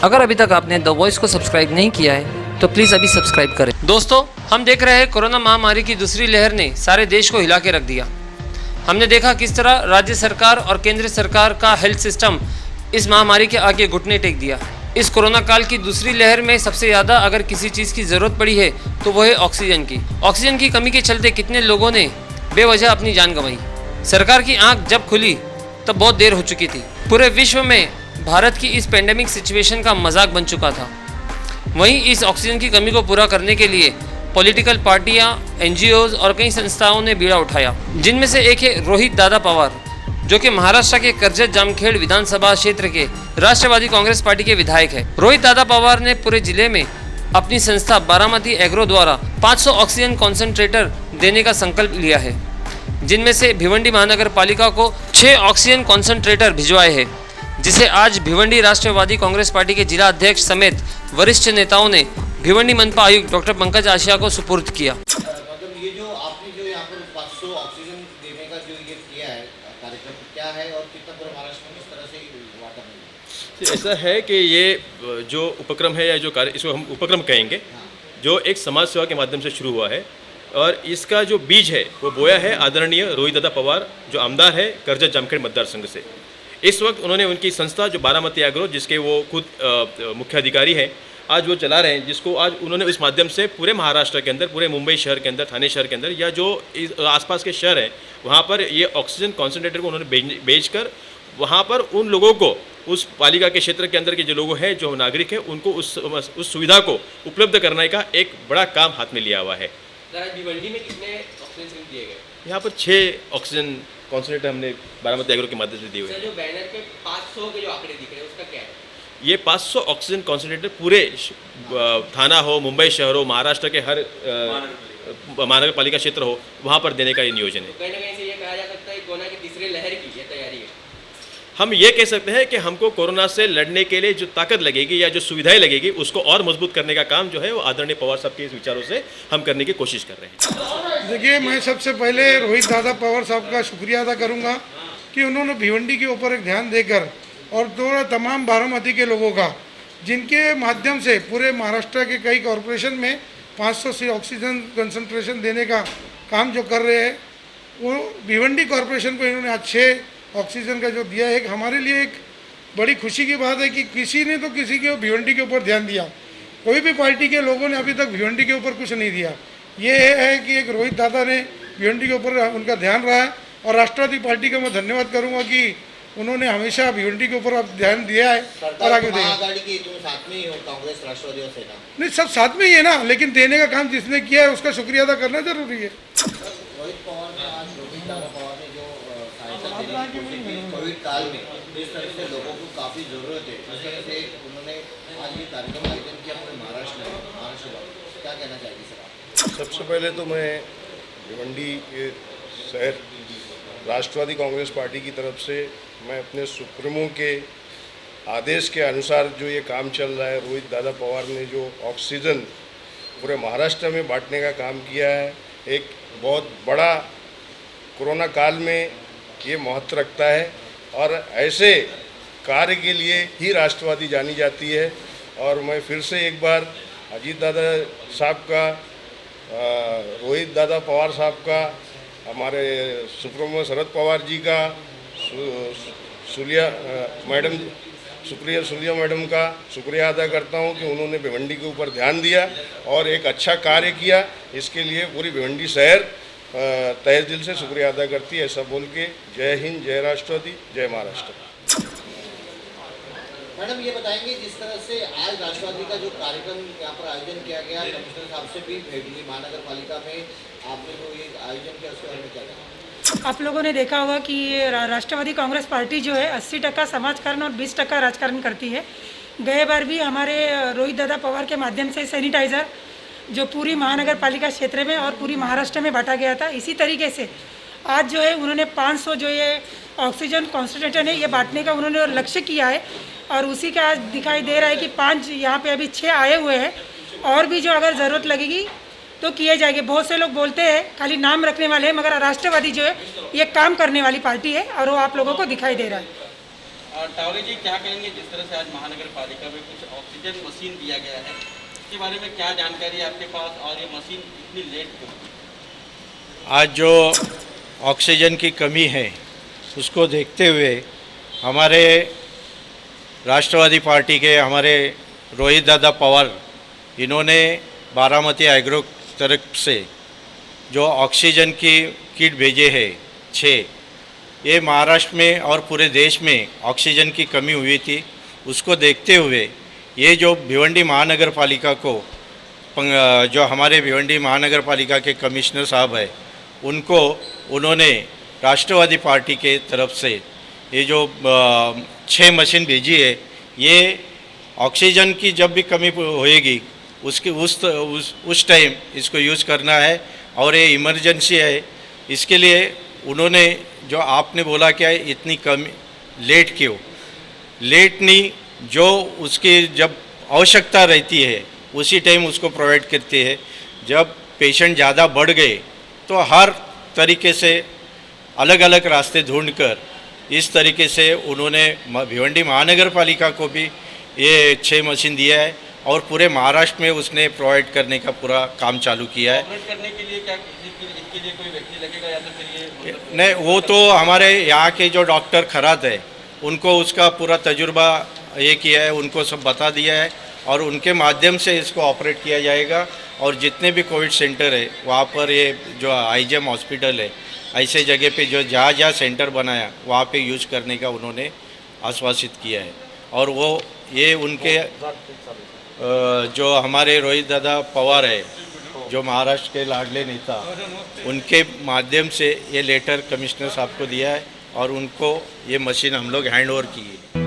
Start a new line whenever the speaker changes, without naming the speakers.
अगर अभी तक आपने द वॉइस को सब्सक्राइब नहीं किया है तो प्लीज़ अभी सब्सक्राइब करें। दोस्तों, हम देख रहे हैं कोरोना महामारी की दूसरी लहर ने सारे देश को हिला के रख दिया। हमने देखा किस तरह राज्य सरकार और केंद्र सरकार का हेल्थ सिस्टम इस महामारी के आगे घुटने टेक दिया। इस कोरोना काल की दूसरी लहर में सबसे ज़्यादा अगर किसी चीज़ की ज़रूरत पड़ी है तो वो है ऑक्सीजन की। ऑक्सीजन की कमी के चलते कितने लोगों ने बेवजह अपनी जान गंवाई। सरकार की आंख जब खुली तब बहुत देर हो चुकी थी। पूरे विश्व में भारत की इस पेंडेमिक सिचुएशन का मजाक बन चुका था। वहीं इस ऑक्सीजन की कमी को पूरा करने के लिए पॉलिटिकल पार्टियां, एनजीओज और कई संस्थाओं ने बीड़ा उठाया, जिनमें से एक है रोहित दादा पवार, जो कि महाराष्ट्र के कर्जत जामखेड़ विधानसभा क्षेत्र के राष्ट्रवादी कांग्रेस पार्टी के विधायक है। रोहित दादा पवार ने पूरे जिले में अपनी संस्था बारामती एग्रो द्वारा 500 ऑक्सीजन कॉन्सेंट्रेटर देने का संकल्प लिया है, जिनमें से भिवंडी महानगर पालिका को 6 ऑक्सीजन कॉन्सेंट्रेटर भिजवाए हैं, जिसे आज भिवंडी राष्ट्रवादी कांग्रेस पार्टी के जिला अध्यक्ष समेत वरिष्ठ नेताओं ने भिवंडी मनपा आयुक्त डॉक्टर पंकज आशिया को सुपुर्द किया।
मतलब ये जो आपने जो यहाँ पर 500 ऑक्सीजन देने का जो ये किया है कार्यक्रम, क्या है और कितना पूरे महाराष्ट्र में किस तरह से वातावरण है?
ऐसा है कि ये जो उपक्रम है या जो कार्य, इसको हम उपक्रम कहेंगे, जो एक समाज सेवा के माध्यम से शुरू हुआ है और इसका जो बीज है वो बोया है आदरणीय रोहित दादा पवार, जो आमदार है कर्जत जामखेड़ मतदार संघ से। इस वक्त उन्होंने उनकी संस्था जो बारामती एग्रो, जिसके वो खुद मुख्य अधिकारी हैं, आज वो चला रहे हैं, जिसको आज उन्होंने इस माध्यम से पूरे महाराष्ट्र के अंदर, पूरे मुंबई शहर के अंदर, ठाणे शहर के अंदर या जो आसपास के शहर हैं वहाँ पर ये ऑक्सीजन कॉन्सेंट्रेटर को उन्होंने बेचकर वहाँ पर उन लोगों को, उस पालिका के क्षेत्र के अंदर के जो लोग हैं, जो नागरिक हैं, उनको उस सुविधा को उपलब्ध करने का एक बड़ा काम हाथ में लिया हुआ है।
भिवंडी में कितने ऑक्सीजन दिए गए?
यहाँ पर 6 ऑक्सीजन कॉन्सेंट्रेटर हमने बारामती एग्रो के माध्यम से दिए हुए हैं।
जो बैनर पे 500 के जो आंकड़े दिख रहे हैं उसका क्या है?
ये 500 ऑक्सीजन कॉन्सेंट्रेटर पूरे थाना हो, मुंबई शहर हो, महाराष्ट्र के हर महानगर पालिका क्षेत्र हो, वहाँ पर देने का ये नियोजन है।
कहीं ना कहीं से ये कहा जा सकता है कोरोना की तीसरी लहर की ये तैयारी है।
हम ये कह सकते हैं कि हमको कोरोना से लड़ने के लिए जो ताकत लगेगी या जो सुविधाएं लगेगी उसको और मजबूत करने का काम जो है वो आदरणीय पवार साहब के इस विचारों से हम करने की कोशिश कर रहे हैं।
देखिए, मैं सबसे पहले रोहित दादा पवार साहब का शुक्रिया अदा करूंगा कि उन्होंने भिवंडी के ऊपर एक ध्यान देकर और तमाम बारामती के लोगों का, जिनके माध्यम से पूरे महाराष्ट्र के कई कॉरपोरेशन में 500 से ऑक्सीजन कंसंट्रेशन देने का काम जो कर रहे हैं, वो भिवंडी कॉरपोरेशन को इन्होंने आज 6 ऑक्सीजन का जो दिया है, हमारे लिए एक बड़ी खुशी की बात है कि किसी ने तो किसी के भिवंडी के ऊपर ध्यान दिया। कोई भी पार्टी के लोगों ने अभी तक भिवंडी के ऊपर कुछ नहीं दिया। ये है कि एक रोहित दादा ने भिवंडी के ऊपर उनका ध्यान रहा है और राष्ट्रवादी पार्टी का मैं धन्यवाद करूंगा कि उन्होंने हमेशा भिवंडी के ऊपर ध्यान दिया है और आगे देगा।
साथ में ही हो, कांग्रेस, राष्ट्रवादी और सेना?
नहीं, सब साथ में ही है ना, लेकिन देने का काम जिसने किया है उसका शुक्रिया अदा करना जरूरी है।
रोहित पवार ने आज रोहित दादा पवार ने जो सहायता देने की कोशिश की कोविड काल में, जिस तरह से लोगों को काफ़ी ज़रूरत है, उस तरह से उन्होंने आज ये कार्यक्रम आयोजन किया पूरे महाराष्ट्र में। क्या कहना चाहिए सर आप?
सबसे पहले तो मैं भिवंडी के शहर राष्ट्रवादी कांग्रेस पार्टी की तरफ से मैं अपने सुप्रीमो के आदेश के अनुसार जो ये काम चल रहा है, रोहित दादा पवार ने जो ऑक्सीजन पूरे महाराष्ट्र में बांटने का काम किया है, एक बहुत बड़ा कोरोना काल में ये महत्व रखता है और ऐसे कार्य के लिए ही राष्ट्रवादी जानी जाती है। और मैं फिर से एक बार अजीत दादा साहब का, रोहित दादा पवार साहब का, हमारे सुप्रीमो शरद पवार जी का, सुप्रिया मैडम का शुक्रिया अदा करता हूं कि उन्होंने भिवंडी के ऊपर ध्यान दिया और एक अच्छा कार्य किया। इसके लिए पूरी भिवंडी शहर तहे दिल से शुक्रिया अदा करती है। ऐसा बोल के जय हिंद, जय राष्ट्रवादी, जय महाराष्ट्र।
मैडम, ये बताएंगे जिस तरह से आज राष्ट्रवादी का जो कार्यक्रम यहाँ पर आयोजन किया गया, कमिश्नर साहब से भी भेंट हुई महानगर पालिका में, आपने जो ये आयोजन किया उसके बारे में क्या कहना?
आप लोगों ने देखा होगा कि राष्ट्रवादी कांग्रेस पार्टी जो है 80% समाजकारण और 20% राजकारण करती है। गए बार भी हमारे रोहित दादा पवार के माध्यम से सैनिटाइज़र जो पूरी महानगर पालिका क्षेत्र में और पूरी महाराष्ट्र में बांटा गया था, इसी तरीके से आज जो है उन्होंने 500 जो ये ऑक्सीजन कॉन्सेंट्रेटर है ये बांटने का उन्होंने लक्ष्य किया है और उसी का आज दिखाई दे रहा है कि 5 यहाँ पे अभी 6 आए हुए हैं और भी जो अगर ज़रूरत लगेगी तो किए जाएंगे। बहुत से लोग बोलते हैं खाली नाम रखने वाले हैं, मगर राष्ट्रवादी जो है ये काम करने वाली पार्टी है और वो आप लोगों को दिखाई दे रहा है।
टावरे जी क्या कहेंगे जिस तरह से आज महानगर पालिका में कुछ ऑक्सीजन मशीन दिया गया है, इसके बारे में क्या जानकारी है आपके पास और ये मशीन इतनी लेट क्यों?
आज जो ऑक्सीजन की कमी है उसको देखते हुए हमारे राष्ट्रवादी पार्टी के हमारे रोहित दादा पवार इन्होंने बारामती एग्रो तरफ से जो ऑक्सीजन की किट भेजे हैं 6, ये महाराष्ट्र में और पूरे देश में ऑक्सीजन की कमी हुई थी। उसको देखते हुए ये जो भिवंडी महानगर पालिका को जो हमारे भिवंडी महानगर पालिका के कमिश्नर साहब है उनको उन्होंने राष्ट्रवादी पार्टी के तरफ से ये जो 6 मशीन भेजी है, ये ऑक्सीजन की जब भी कमी होएगी उसकी उस टाइम इसको यूज़ करना है और ये इमरजेंसी है। इसके लिए उन्होंने जो आपने बोला क्या इतनी कम लेट क्यों, लेट नहीं, जो उसकी जब आवश्यकता रहती है उसी टाइम उसको प्रोवाइड करते हैं। जब पेशेंट ज़्यादा बढ़ गए तो हर तरीके से अलग अलग रास्ते ढूंढकर इस तरीके से उन्होंने भिवंडी महानगर पालिका को भी ये 6 मशीन दिया है और पूरे महाराष्ट्र में उसने प्रोवाइड करने का पूरा काम चालू किया है।
ऑपरेट करने के लिए क्या इसके लिए कोई व्यक्ति लगेगा या तो फिर ये
नहीं, वो तो हमारे यहाँ के जो डॉक्टर खरात है उनको उसका पूरा तजुर्बा ये किया है, उनको सब बता दिया है और उनके माध्यम से इसको ऑपरेट किया जाएगा। और जितने भी कोविड सेंटर है वहाँ पर ये जो आईजीएम हॉस्पिटल है ऐसे जगह पे जो जहाँ जहाँ सेंटर बनाया वहाँ पे यूज करने का उन्होंने आश्वासित किया है। और वो ये उनके जो हमारे रोहित दादा पवार है जो महाराष्ट्र के लाडले नेता, उनके माध्यम से ये लेटर कमिश्नर साहब को दिया है और उनको ये मशीन हम लोग हैंड ओवर की है।